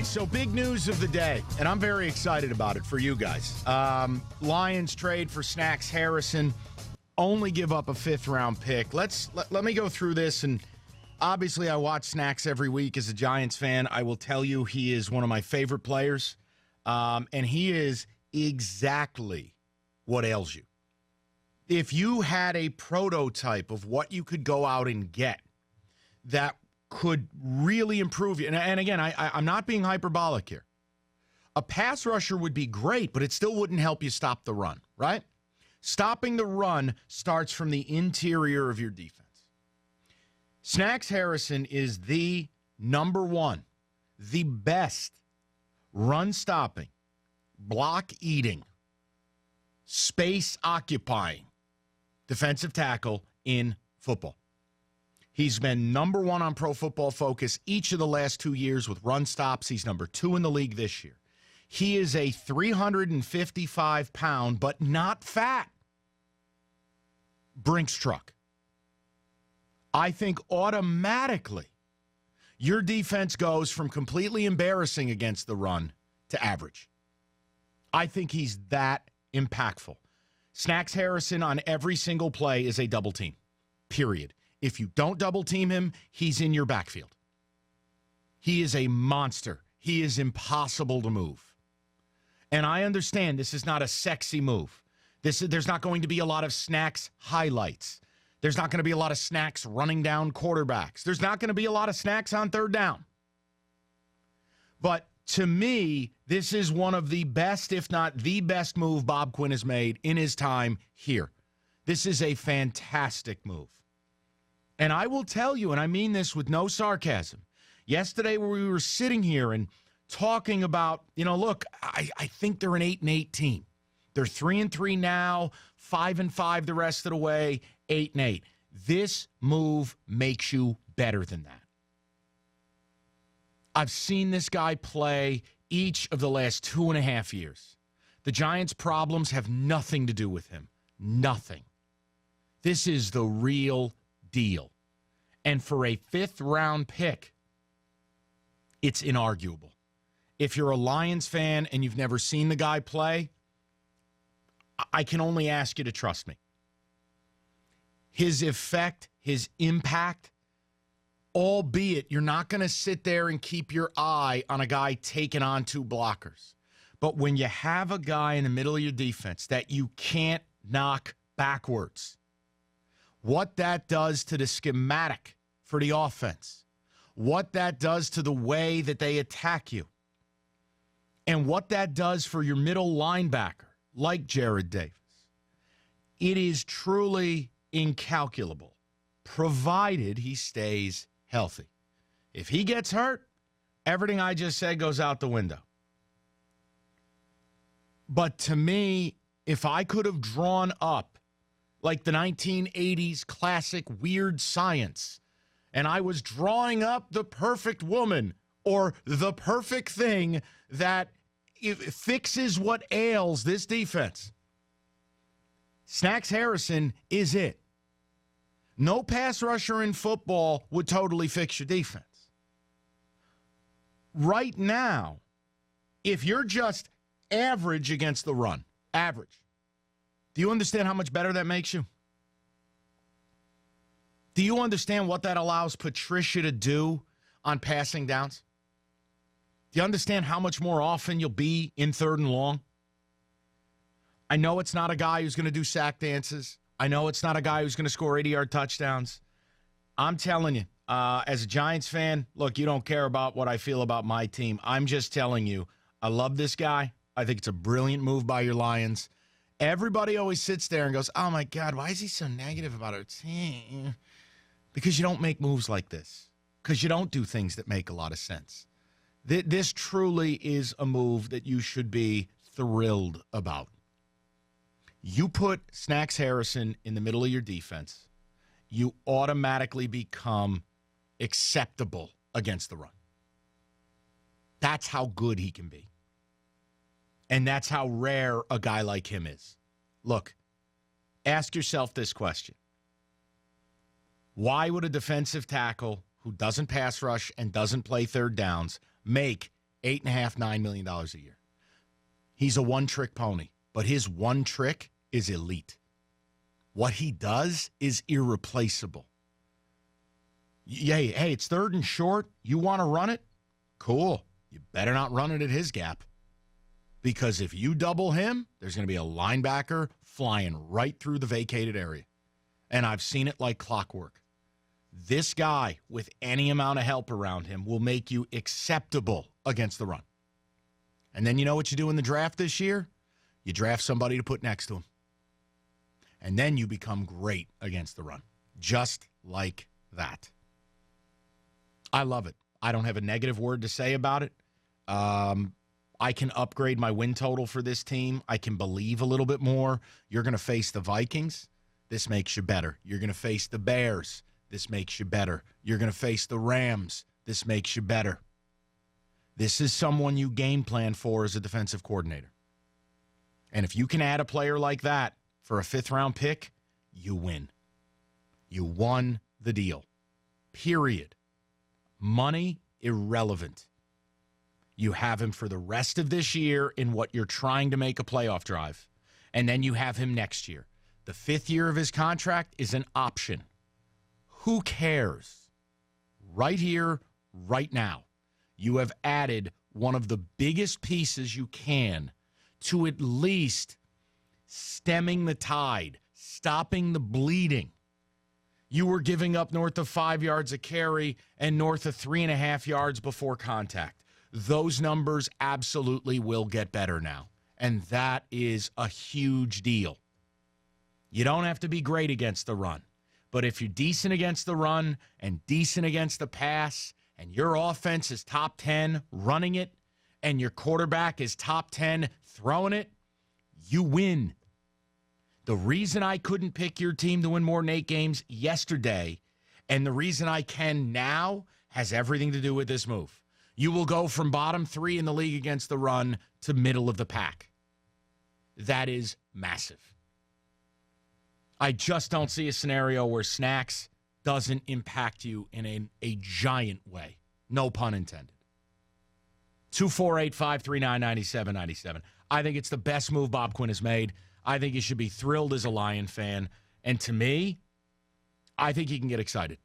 so big news of the day, and I'm very excited about it for you guys. Lions trade for Snacks Harrison, only give up a fifth-round pick. Let me go through this, and obviously I watch Snacks every week as a Giants fan. I will tell you he is one of my favorite players, and he is exactly what ails you. If you had a prototype of what you could go out and get that could really improve you. And again, I'm not being hyperbolic here. A pass rusher would be great, but it still wouldn't help you stop the run, right? Stopping the run starts from the interior of your defense. Snacks Harrison is the number one, the best run-stopping, block-eating, space-occupying defensive tackle in football. He's been number one on Pro Football Focus each of the last 2 years with run stops. He's number 2 in the league this year. He is a 355-pound, but not fat, Brinks truck. I think automatically your defense goes from completely embarrassing against the run to average. I think he's that impactful. Snacks Harrison on every single play is a double team, period. If you don't double team him, he's in your backfield. He is a monster. He is impossible to move. And I understand this is not a sexy move. There's not going to be a lot of Snacks highlights. There's not going to be a lot of Snacks running down quarterbacks. There's not going to be a lot of Snacks on third down. But to me, this is one of the best, if not the best move Bob Quinn has made in his time here. This is a fantastic move. And I will tell you, and I mean this with no sarcasm, yesterday when we were sitting here and talking about, look, I think they're an 8-8 team. They're 3-3 now, 5-5 the rest of the way, 8-8. This move makes you better than that. I've seen this guy play each of the last 2.5 years. The Giants' problems have nothing to do with him. Nothing. This is the real deal. And for a fifth-round pick, it's inarguable. If you're a Lions fan and you've never seen the guy play, I can only ask you to trust me. His effect, his impact, albeit you're not going to sit there and keep your eye on a guy taking on 2 blockers. But when you have a guy in the middle of your defense that you can't knock backwards, what that does to the schematic for the offense, what that does to the way that they attack you, and what that does for your middle linebacker, like Jared Davis, it is truly incalculable, provided he stays healthy. If he gets hurt, everything I just said goes out the window. But to me, if I could have drawn up like the 1980s classic Weird Science, and I was drawing up the perfect woman or the perfect thing that fixes what ails this defense, Snacks Harrison is it. No pass rusher in football would totally fix your defense. Right now, if you're just average against the run, average, do you understand how much better that makes you? Do you understand what that allows Patricia to do on passing downs? Do you understand how much more often you'll be in third and long? I know it's not a guy who's going to do sack dances. I know it's not a guy who's going to score 80-yard touchdowns. I'm telling you, as a Giants fan, look, you don't care about what I feel about my team. I'm just telling you, I love this guy. I think it's a brilliant move by your Lions. Everybody always sits there and goes, oh, my God, why is he so negative about our team? Because you don't make moves like this. Because you don't do things that make a lot of sense. This truly is a move that you should be thrilled about. You put Snacks Harrison in the middle of your defense, you automatically become acceptable against the run. That's how good he can be. And that's how rare a guy like him is. Look, ask yourself this question. Why would a defensive tackle who doesn't pass rush and doesn't play third downs make $8.5, $9 million a year. He's a one-trick pony, but his one trick is elite. What he does is irreplaceable. Hey, it's third and short. You want to run it? Cool. You better not run it at his gap. Because if you double him, there's going to be a linebacker flying right through the vacated area. And I've seen it like clockwork. This guy, with any amount of help around him, will make you acceptable against the run. And then you know what you do in the draft this year? You draft somebody to put next to him. And then you become great against the run. Just like that. I love it. I don't have a negative word to say about it. I can upgrade my win total for this team. I can believe a little bit more. You're going to face the Vikings. This makes you better. You're going to face the Bears. This makes you better. You're going to face the Rams. This makes you better. This is someone you game plan for as a defensive coordinator. And if you can add a player like that for a fifth-round pick, you win. You won the deal. Period. Money, irrelevant. You have him for the rest of this year in what you're trying to make a playoff drive. And then you have him next year. The fifth year of his contract is an option. Who cares? Right here, right now, you have added one of the biggest pieces you can to at least stemming the tide, stopping the bleeding. You were giving up north of 5 yards a carry and north of 3.5 yards before contact. Those numbers absolutely will get better now. And that is a huge deal. You don't have to be great against the run. But if you're decent against the run and decent against the pass, and your offense is top 10 running it, and your quarterback is top 10 throwing it, you win. The reason I couldn't pick your team to win more than 8 games yesterday, and the reason I can now, has everything to do with this move. You will go from bottom 3 in the league against the run to middle of the pack. That is massive. I just don't see a scenario where Snacks doesn't impact you in a giant way. No pun intended. 248-539-9797. I think it's the best move Bob Quinn has made. I think you should be thrilled as a Lion fan. And to me, I think you can get excited.